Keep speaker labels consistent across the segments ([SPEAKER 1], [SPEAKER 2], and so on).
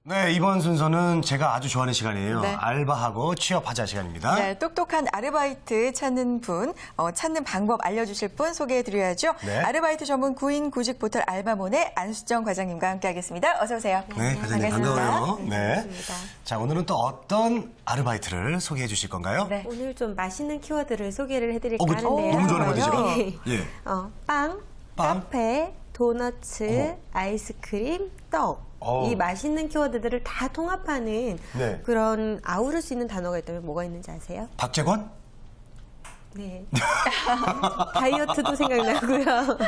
[SPEAKER 1] 네, 이번 순서는 제가 아주 좋아하는 시간이에요.
[SPEAKER 2] 네.
[SPEAKER 1] 알바하고 취업하자 시간입니다.
[SPEAKER 2] 네, 똑똑한 아르바이트 찾는 분, 찾는 방법 알려주실 분 소개해드려야죠.
[SPEAKER 1] 네.
[SPEAKER 2] 아르바이트 전문 구인 구직 포털 알바몬의 안수정 과장님과 함께하겠습니다. 어서 오세요.
[SPEAKER 1] 네, 과장님
[SPEAKER 2] 반갑습니다.
[SPEAKER 1] 반가워요. 네.
[SPEAKER 3] 반갑습니다.
[SPEAKER 1] 자, 오늘은 또 어떤 아르바이트를 소개해 주실 건가요?
[SPEAKER 2] 네.
[SPEAKER 3] 오늘 좀 맛있는 키워드를 소개를 해드릴까
[SPEAKER 1] 그,
[SPEAKER 3] 하는데요.
[SPEAKER 1] 너무 좋아하는 거죠?
[SPEAKER 3] 네.
[SPEAKER 1] 예.
[SPEAKER 3] 빵, 카페, 도너츠, 아이스크림, 떡. 이 맛있는 키워드들을 다 통합하는
[SPEAKER 1] 네.
[SPEAKER 3] 그런 아우를 수 있는 단어가 있다면 뭐가 있는지 아세요?
[SPEAKER 1] 박재권?
[SPEAKER 3] 네. 다이어트도 생각나고요.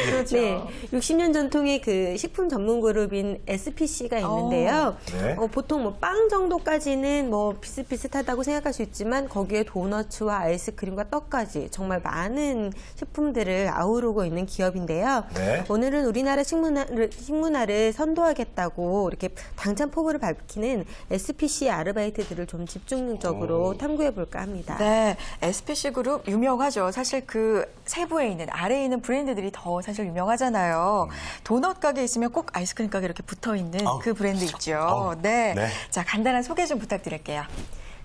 [SPEAKER 2] 그렇죠.
[SPEAKER 3] 네. 60년 전통의 그 식품 전문 그룹인 SPC가 있는데요.
[SPEAKER 1] 네.
[SPEAKER 3] 보통 뭐 빵 정도까지는 뭐 비슷비슷하다고 생각할 수 있지만 거기에 도너츠와 아이스크림과 떡까지 정말 많은 식품들을 아우르고 있는 기업인데요.
[SPEAKER 1] 네.
[SPEAKER 3] 오늘은 우리나라 식문화를 선도하겠다고 이렇게 당찬 포부를 밝히는 SPC 아르바이트들을 좀 집중적으로 탐구해 볼까 합니다.
[SPEAKER 2] 네, SPC 그룹 유명하죠. 사실 그 세부에 있는 아래에 있는 브랜드들이 더 사실 유명하잖아요. 도넛 가게 있으면 꼭 아이스크림 가게 이렇게 붙어 있는 그 브랜드 있죠. 네.
[SPEAKER 1] 네.
[SPEAKER 2] 자, 간단한 소개 좀 부탁드릴게요.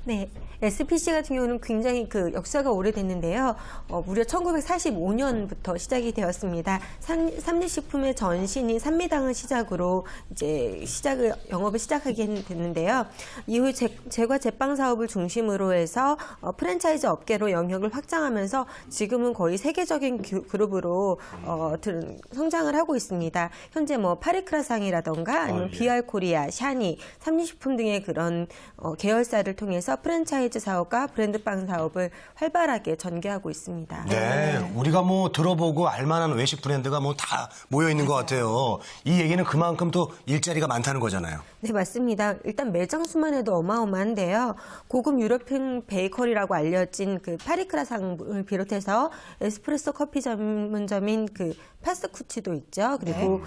[SPEAKER 3] 네, SPC 같은 경우는 굉장히 그 역사가 오래됐는데요. 무려 1945년부터 시작이 되었습니다. 삼립식품의 전신인 산미당을 시작으로 이제 영업을 시작하게 됐는데요. 이후 제과 제빵 사업을 중심으로 해서 프랜차이즈 업계로 영역을 확장하면서 지금은 거의 세계적인 그룹으로 성장을 하고 있습니다. 현재 뭐 파리크라상이라던가 아니면
[SPEAKER 1] 예.
[SPEAKER 3] 비알코리아, 샤니, 삼립식품 등의 그런 계열사를 통해서 프랜차이즈 사업과 브랜드빵 사업을 활발하게 전개하고 있습니다.
[SPEAKER 1] 네, 우리가 뭐 들어보고 알만한 외식 브랜드가 뭐 다 모여 있는 것 같아요. 이 얘기는 그만큼 또 일자리가 많다는 거잖아요.
[SPEAKER 3] 네, 맞습니다. 일단 매장 수만 해도 어마어마한데요. 고급 유럽풍 베이커리라고 알려진 그 파리크라상을 비롯해서 에스프레소 커피 전문점인 그 파스쿠치도 있죠. 그리고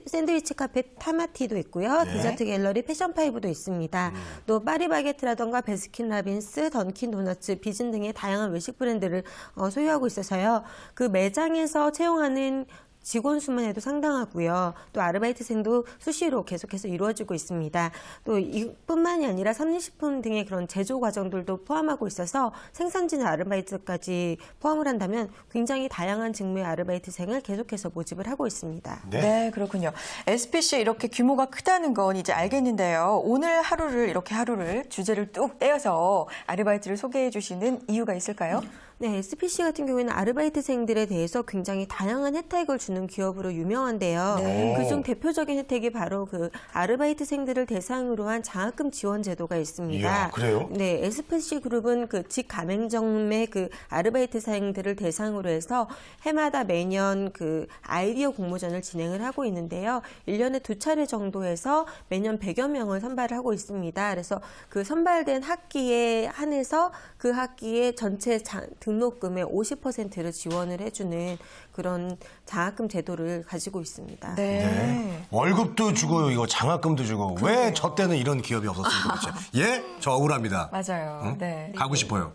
[SPEAKER 3] 샌드위치 카페 타마티도 있고요.
[SPEAKER 1] 네.
[SPEAKER 3] 디저트 갤러리 패션파이브도 있습니다. 또 파리바게트라던가 베스킨라빈스, 던킨 도너츠, 비진 등의 다양한 외식 브랜드를 소유하고 있어서요. 그 매장에서 채용하는 직원 수만 해도 상당하고요. 또 아르바이트생도 수시로 계속해서 이루어지고 있습니다. 또 이뿐만이 아니라 삼립식품 등의 그런 제조 과정들도 포함하고 있어서 생산진 아르바이트까지 포함을 한다면 굉장히 다양한 직무의 아르바이트생을 계속해서 모집을 하고 있습니다.
[SPEAKER 2] 네, 그렇군요. SPC 이렇게 규모가 크다는 건 이제 알겠는데요. 오늘 하루를 주제를 뚝 떼어서 아르바이트를 소개해 주시는 이유가 있을까요?
[SPEAKER 3] 네, SPC 같은 경우에는 아르바이트생들에 대해서 굉장히 다양한 혜택을 주는 기업으로 유명한데요.
[SPEAKER 2] 네.
[SPEAKER 3] 그중 대표적인 혜택이 바로 그 아르바이트생들을 대상으로 한 장학금 지원 제도가 있습니다.
[SPEAKER 1] 이야, 그래요?
[SPEAKER 3] 네, SPC 그룹은 그 직가맹점의 그 아르바이트생들을 대상으로 해서 해마다 매년 그 아이디어 공모전을 진행을 하고 있는데요. 1년에 2차례 정도 해서 매년 100여 명을 선발을 하고 있습니다. 그래서 그 선발된 학기에 한해서 그 학기의 전체 등록금의 50%를 지원을 해주는 그런 장학금 제도를 가지고 있습니다.
[SPEAKER 2] 네.
[SPEAKER 1] 월급도 주고 이거 장학금도 주고 왜 저 때는 이런 기업이 없었습니까? 도대체? 예? 저 억울합니다.
[SPEAKER 2] 맞아요.
[SPEAKER 1] 응?
[SPEAKER 2] 네.
[SPEAKER 1] 가고 싶어요.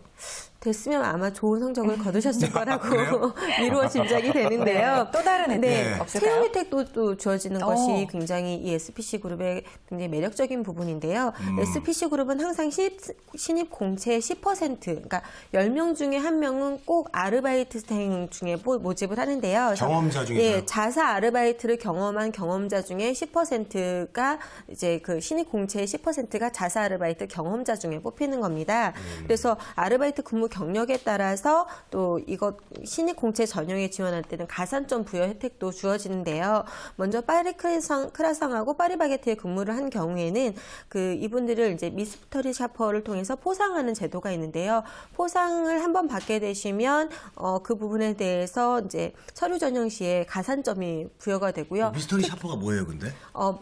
[SPEAKER 3] 됐으면 아마 좋은 성적을 거두셨을 거라고
[SPEAKER 1] 그래요?
[SPEAKER 3] 미루어 짐작이 되는데요.
[SPEAKER 2] 네, 또 다른 혜택
[SPEAKER 3] 네,
[SPEAKER 2] 없을까요?
[SPEAKER 3] 채용 혜택도 또 주어지는 것이 굉장히 이 SPC 그룹의 굉장히 매력적인 부분인데요. SPC 그룹은 항상 신입 공채 10%, 그러니까 10명 중에 1명은 꼭 아르바이트생 중에 모집을 하는데요. 그래서
[SPEAKER 1] 경험자 중에서?
[SPEAKER 3] 예, 자사 아르바이트를 경험한 경험자 중에 10%가 이제 그 신입 공채의 10%가 자사 아르바이트 경험자 중에 뽑히는 겁니다. 그래서 아르바이트 근무 경력에 따라서 또 이것 신입 공채 전형에 지원할 때는 가산점 부여 혜택도 주어지는데요. 먼저 파리크라상하고 파리바게트에 근무를 한 경우에는 그 이분들을 이제 미스터리 샤퍼를 통해서 포상하는 제도가 있는데요. 포상을 한번 받게 되시면 그 부분에 대해서 이제 서류 전형 시에 가산점이 부여가 되고요.
[SPEAKER 1] 미스터리 샤퍼가 뭐예요, 근데?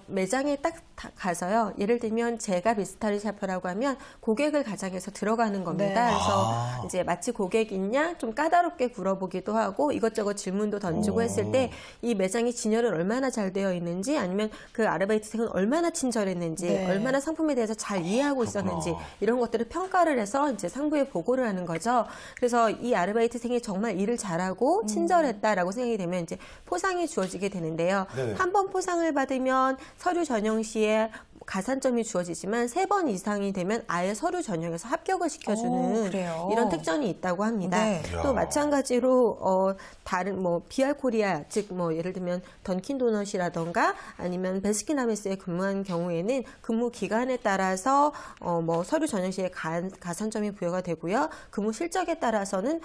[SPEAKER 3] 매장에 딱 가서요. 예를 들면 제가 미스터리 샤퍼라고 하면 고객을 가장해서 들어가는 겁니다.
[SPEAKER 2] 네.
[SPEAKER 3] 그래서 이제 마치 고객 있냐 좀 까다롭게 물어보기도 하고 이것저것 질문도 던지고 했을 때 이 매장이 진열은 얼마나 잘 되어 있는지 아니면 그 아르바이트생은 얼마나 친절했는지
[SPEAKER 2] 네.
[SPEAKER 3] 얼마나 상품에 대해서 잘 이해하고 있었는지 이런 것들을 평가를 해서 이제 상부에 보고를 하는 거죠. 그래서 이 아르바이트생이 정말 일을 잘하고 친절했다라고 생각이 되면 이제 포상이 주어지게 되는데요.
[SPEAKER 1] 네네.
[SPEAKER 3] 한 번 포상을 받으면 서류 전형 시에 가산점이 주어지지만 3번 이상이 되면 아예 서류 전형에서 합격을 시켜주는
[SPEAKER 2] 그래요?
[SPEAKER 3] 이런 특전이 있다고 합니다.
[SPEAKER 2] 네.
[SPEAKER 3] 또 마찬가지로 다른 뭐 BR 코리아 즉 뭐 예를 들면 던킨 도넛이라던가 아니면 베스킨라빈스에 근무한 경우에는 근무 기간에 따라서 뭐 서류 전형 시에 가산점이 부여가 되고요. 근무 실적에 따라서는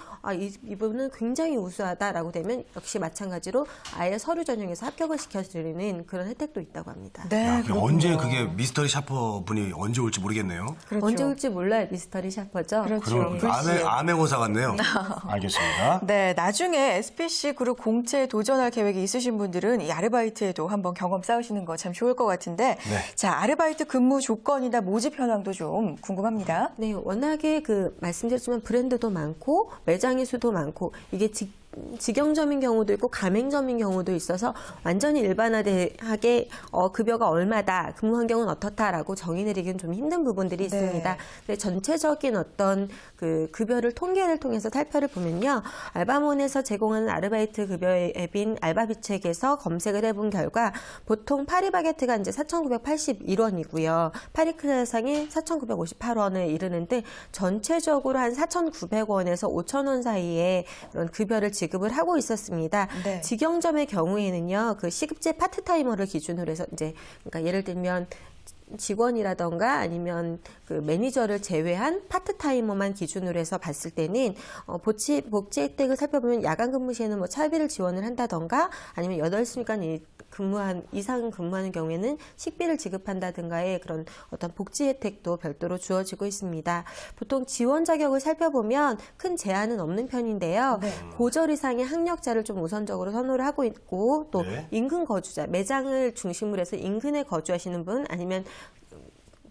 [SPEAKER 3] 이분은 굉장히 우수하다라고 되면 역시 마찬가지로 아예 서류 전형에서 합격을 시켜드리는 그런 혜택도 있다고 합니다.
[SPEAKER 2] 네,
[SPEAKER 1] 야,
[SPEAKER 2] 그렇군요.
[SPEAKER 1] 언제 그게 미스터리 샤퍼 분이 언제 올지 모르겠네요.
[SPEAKER 2] 그렇죠.
[SPEAKER 3] 언제 올지 몰라요, 미스터리 샤퍼죠.
[SPEAKER 2] 그렇죠.
[SPEAKER 1] 그럼
[SPEAKER 2] 불시에.
[SPEAKER 1] 암행어사 같네요. 알겠습니다.
[SPEAKER 2] 네, 나중에 SPC 그룹 공채에 도전할 계획이 있으신 분들은 이 아르바이트에도 한번 경험 쌓으시는 거 참 좋을 것 같은데,
[SPEAKER 1] 네.
[SPEAKER 2] 자, 아르바이트 근무 조건이나 모집 현황도 좀 궁금합니다.
[SPEAKER 3] 네, 워낙에 말씀드렸지만 브랜드도 많고 매장의 수도 많고 이게 직영점인 경우도 있고 가맹점인 경우도 있어서 완전히 일반화하게 급여가 얼마다, 근무 환경은 어떻다라고 정의 내리기는 좀 힘든 부분들이
[SPEAKER 2] 네.
[SPEAKER 3] 있습니다. 근데 전체적인 어떤 그 급여를 통계를 통해서 살펴를 보면요, 알바몬에서 제공하는 아르바이트 급여 앱인 알바비책에서 검색을 해본 결과 보통 파리바게트가 이제 4,981원이고요, 파리크레상이 4,958원을 이르는데 전체적으로 한 4,900원에서 5,000원 사이에 그런 급여를 지급을 하고 있었습니다.
[SPEAKER 2] 네.
[SPEAKER 3] 직영점의 경우에는요, 그 시급제 파트타이머를 기준으로 해서 이제 그러니까 예를 들면 직원이라던가 아니면 그 매니저를 제외한 파트타이머만 기준으로 해서 봤을 때는 복지 혜택을 살펴보면 야간 근무 시에는 뭐 차비를 지원을 한다던가 아니면 8시간 이상 근무하는 경우에는 식비를 지급한다든가의 그런 어떤 복지 혜택도 별도로 주어지고 있습니다. 보통 지원 자격을 살펴보면 큰 제한은 없는 편인데요.
[SPEAKER 2] 네.
[SPEAKER 3] 고졸 이상의 학력자를 좀 우선적으로 선호를 하고 있고 또
[SPEAKER 1] 네.
[SPEAKER 3] 인근 거주자, 매장을 중심으로 해서 인근에 거주하시는 분 아니면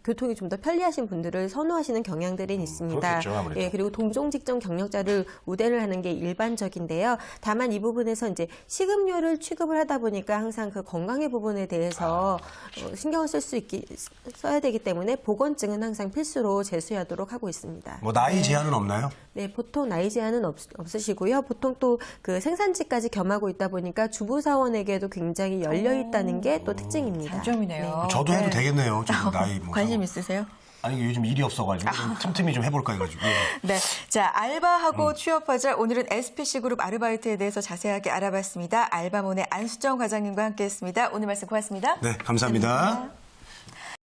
[SPEAKER 3] 교통이 좀 더 편리하신 분들을 선호하시는 경향들이 있습니다.
[SPEAKER 1] 그렇겠죠, 아무래도.
[SPEAKER 3] 예, 그리고 동종 직종 경력자를 우대를 하는 게 일반적인데요. 다만 이 부분에서 이제 식음료를 취급을 하다 보니까 항상 그 건강의 부분에 대해서 신경을 써야 되기 때문에 보건증은 항상 필수로 제수하도록 하고 있습니다.
[SPEAKER 1] 뭐 나이 제한은 없나요?
[SPEAKER 3] 네, 보통 나이 제한은 없으시고요. 보통 또 그 생산직까지 겸하고 있다 보니까 주부사원에게도 굉장히 열려 있다는 게 또 특징입니다.
[SPEAKER 2] 장점이네요.
[SPEAKER 1] 저도 해도
[SPEAKER 2] 네.
[SPEAKER 1] 되겠네요. 지금 나이 뭐.
[SPEAKER 2] 관심 있으세요?
[SPEAKER 1] 아니 요즘 일이 없어가지고 좀 틈틈이 좀 해볼까 해가지고.
[SPEAKER 2] 네. 자, 알바하고 취업하자. 오늘은 SPC 그룹 아르바이트에 대해서 자세하게 알아봤습니다. 알바몬의 안수정 과장님과 함께 했습니다. 오늘 말씀 고맙습니다.
[SPEAKER 1] 네, 감사합니다.